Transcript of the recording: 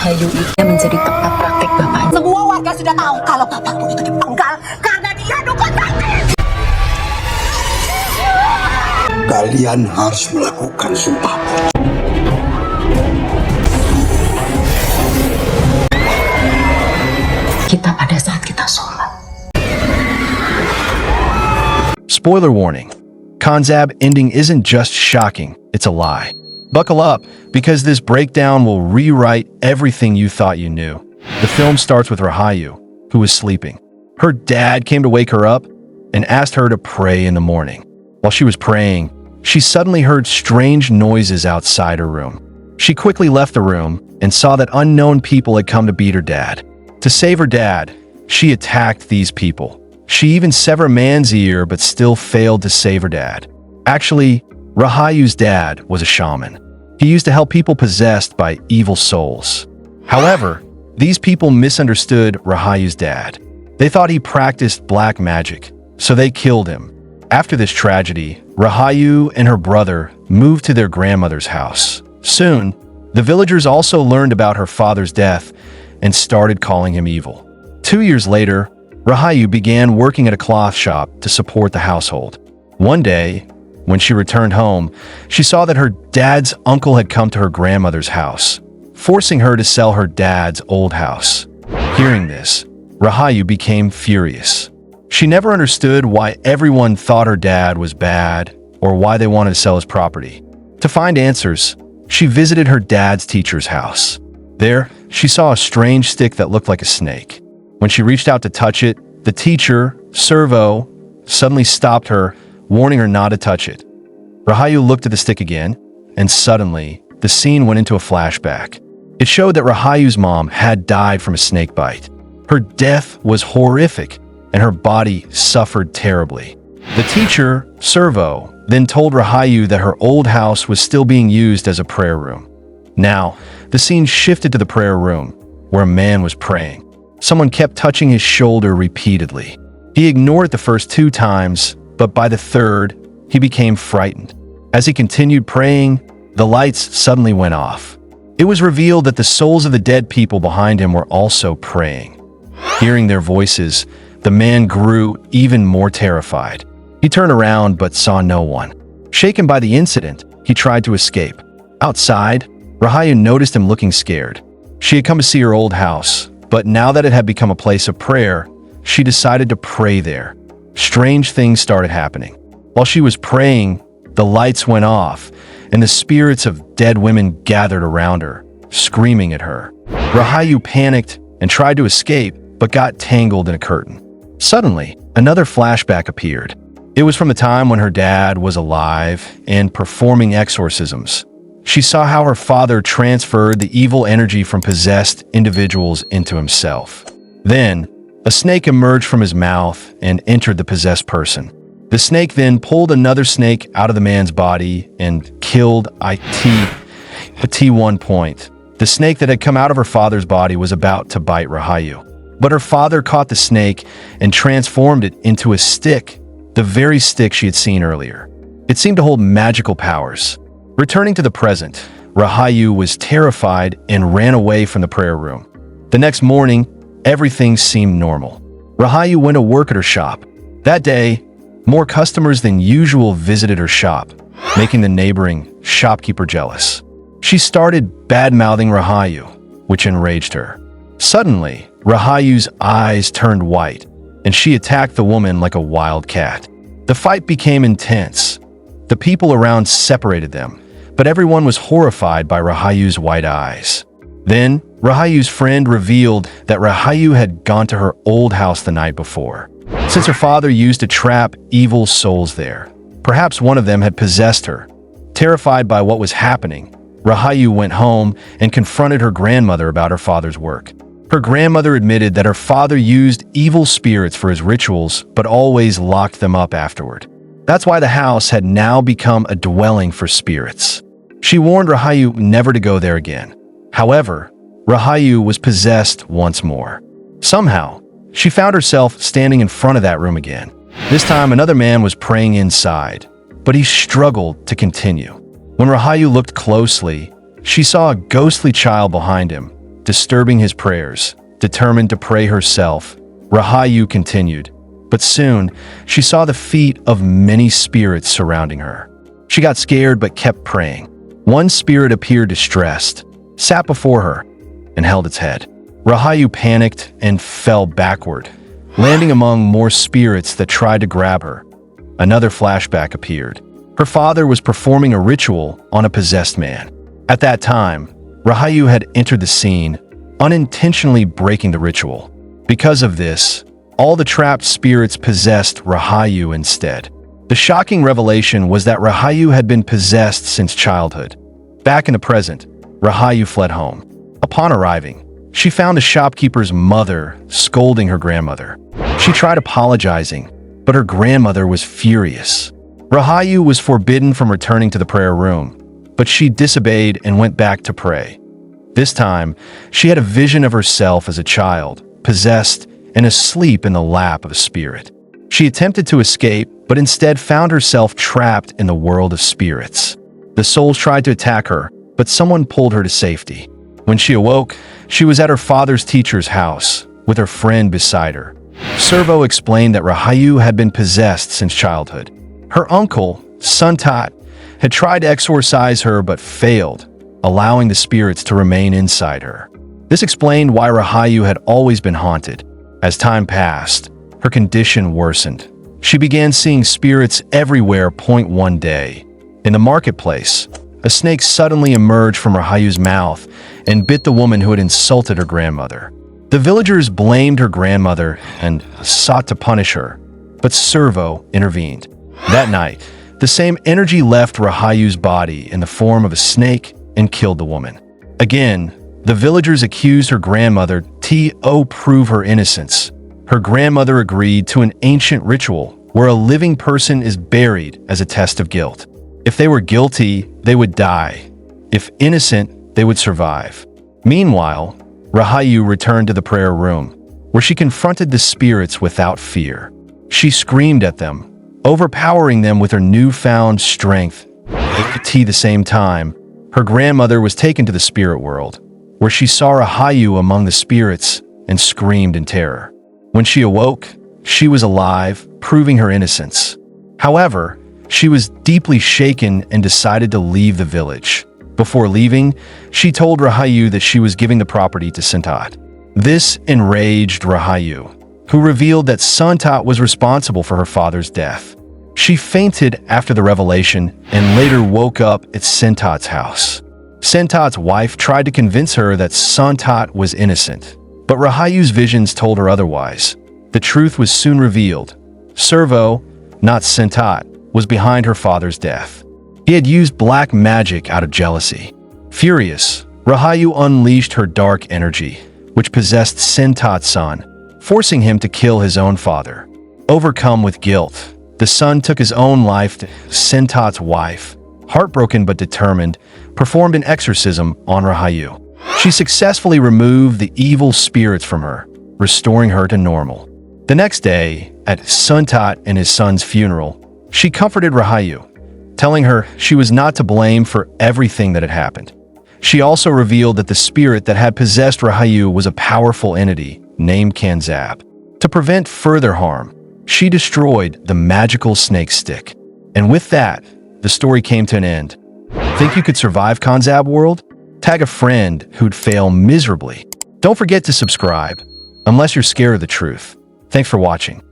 Rahayu itu menjadi tempat praktek bapak. Semua warga sudah tahu kalau bapakku itu dipenggal karena dia dukun santet. Kalian harus melakukan sumpah pocong. Kita pada saat kita sholat. Spoiler warning. Khanzab ending isn't just shocking, it's a lie. Buckle up, because this breakdown will rewrite everything you thought you knew. The film starts with Rahayu, who was sleeping. Her dad came to wake her up and asked her to pray in the morning. While she was praying, she suddenly heard strange noises outside her room. She quickly left the room and saw that unknown people had come to beat her dad. To save her dad, she attacked these people. She even severed a man's ear but still failed to save her dad. Actually, Rahayu's dad was a shaman. He used to help people possessed by evil souls. However, these people misunderstood Rahayu's dad. They thought he practiced black magic, so they killed him. After this tragedy, Rahayu and her brother moved to their grandmother's house. Soon, the villagers also learned about her father's death and started calling him evil. 2 years later, Rahayu began working at a cloth shop to support the household. One day, when she returned home, she saw that her dad's uncle had come to her grandmother's house, forcing her to sell her dad's old house. Hearing this, Rahayu became furious. She never understood why everyone thought her dad was bad or why they wanted to sell his property. To find answers, she visited her dad's teacher's house. There, she saw a strange stick that looked like a snake. When she reached out to touch it, the teacher, Servo, suddenly stopped her, warning her not to touch it. Rahayu looked at the stick again, and suddenly, the scene went into a flashback. It showed that Rahayu's mom had died from a snake bite. Her death was horrific, and her body suffered terribly. The teacher, Servo, then told Rahayu that her old house was still being used as a prayer room. Now, the scene shifted to the prayer room, where a man was praying. Someone kept touching his shoulder repeatedly. He ignored it the first 2 times, but by the third, he became frightened. As he continued praying, the lights suddenly went off. It was revealed that the souls of the dead people behind him were also praying. Hearing their voices, the man grew even more terrified. He turned around but saw no one. Shaken by the incident, he tried to escape. Outside, Rahayu noticed him looking scared. She had come to see her old house, but now that it had become a place of prayer, she decided to pray there. Strange things started happening. While she was praying, the lights went off, and the spirits of dead women gathered around her, screaming at her. Rahayu panicked and tried to escape, but got tangled in a curtain. Suddenly, another flashback appeared. It was from the time when her dad was alive and performing exorcisms. She saw how her father transferred the evil energy from possessed individuals into himself. Then, a snake emerged from his mouth and entered the possessed person. The snake then pulled another snake out of the man's body and killed it at one point. The snake that had come out of her father's body was about to bite Rahayu. But her father caught the snake and transformed it into a stick, the very stick she had seen earlier. It seemed to hold magical powers. Returning to the present, Rahayu was terrified and ran away from the prayer room. The next morning, everything seemed normal. Rahayu went to work at her shop. That day, more customers than usual visited her shop, making the neighboring shopkeeper jealous. She started bad-mouthing Rahayu, which enraged her. Suddenly, Rahayu's eyes turned white, and she attacked the woman like a wild cat. The fight became intense. The people around separated them, but everyone was horrified by Rahayu's white eyes. Then, Rahayu's friend revealed that Rahayu had gone to her old house the night before. Since her father used to trap evil souls there, perhaps one of them had possessed her. Terrified by what was happening, Rahayu went home and confronted her grandmother about her father's work. Her grandmother admitted that her father used evil spirits for his rituals, but always locked them up afterward. That's why the house had now become a dwelling for spirits. She warned Rahayu never to go there again. However, Rahayu was possessed once more. Somehow, she found herself standing in front of that room again. This time, another man was praying inside, but he struggled to continue. When Rahayu looked closely, she saw a ghostly child behind him, disturbing his prayers. Determined to pray herself, Rahayu continued. But soon, she saw the feet of many spirits surrounding her. She got scared but kept praying. One spirit appeared distressed, sat before her, and held its head. Rahayu panicked and fell backward, landing among more spirits that tried to grab her. Another flashback appeared. Her father was performing a ritual on a possessed man. At that time, Rahayu had entered the scene, unintentionally breaking the ritual. Because of this, all the trapped spirits possessed Rahayu instead. The shocking revelation was that Rahayu had been possessed since childhood. Back in the present, Rahayu fled home. Upon arriving, she found the shopkeeper's mother scolding her grandmother. She tried apologizing, but her grandmother was furious. Rahayu was forbidden from returning to the prayer room, but she disobeyed and went back to pray. This time, she had a vision of herself as a child, possessed and asleep in the lap of a spirit. She attempted to escape, but instead found herself trapped in the world of spirits. The souls tried to attack her, but someone pulled her to safety. When she awoke, she was at her father's teacher's house, with her friend beside her. Servo explained that Rahayu had been possessed since childhood. Her uncle, Suntat, had tried to exorcise her but failed, allowing the spirits to remain inside her. This explained why Rahayu had always been haunted. As time passed, her condition worsened. She began seeing spirits everywhere. One day, in the marketplace, a snake suddenly emerged from Rahayu's mouth and bit the woman who had insulted her grandmother. The villagers blamed her grandmother and sought to punish her, but Servo intervened. That night, the same energy left Rahayu's body in the form of a snake and killed the woman. Again, the villagers accused her grandmother to prove her innocence. Her grandmother agreed to an ancient ritual where a living person is buried as a test of guilt. If they were guilty, they would die. If innocent, they would survive. Meanwhile, Rahayu returned to the prayer room, where she confronted the spirits without fear. She screamed at them, overpowering them with her newfound strength. At the same time, her grandmother was taken to the spirit world, where she saw Rahayu among the spirits and screamed in terror. When she awoke, she was alive, proving her innocence. However, she was deeply shaken and decided to leave the village. Before leaving, she told Rahayu that she was giving the property to Suntat. This enraged Rahayu, who revealed that Suntat was responsible for her father's death. She fainted after the revelation and later woke up at Suntat's house. Suntat's wife tried to convince her that Suntat was innocent, but Rahayu's visions told her otherwise. The truth was soon revealed. Servo, not Suntat, was behind her father's death. He had used black magic out of jealousy. Furious, Rahayu unleashed her dark energy, which possessed Suntat's son, forcing him to kill his own father. Overcome with guilt, the son took his own life. Suntat's wife, heartbroken but determined, performed an exorcism on Rahayu. She successfully removed the evil spirits from her, restoring her to normal. The next day, at Suntat and his son's funeral, she comforted Rahayu, telling her she was not to blame for everything that had happened. She also revealed that the spirit that had possessed Rahayu was a powerful entity named Kanzab. To prevent further harm, she destroyed the magical snake stick. And with that, the story came to an end. Think you could survive Kanzab world? Tag a friend who'd fail miserably. Don't forget to subscribe, unless you're scared of the truth. Thanks for watching.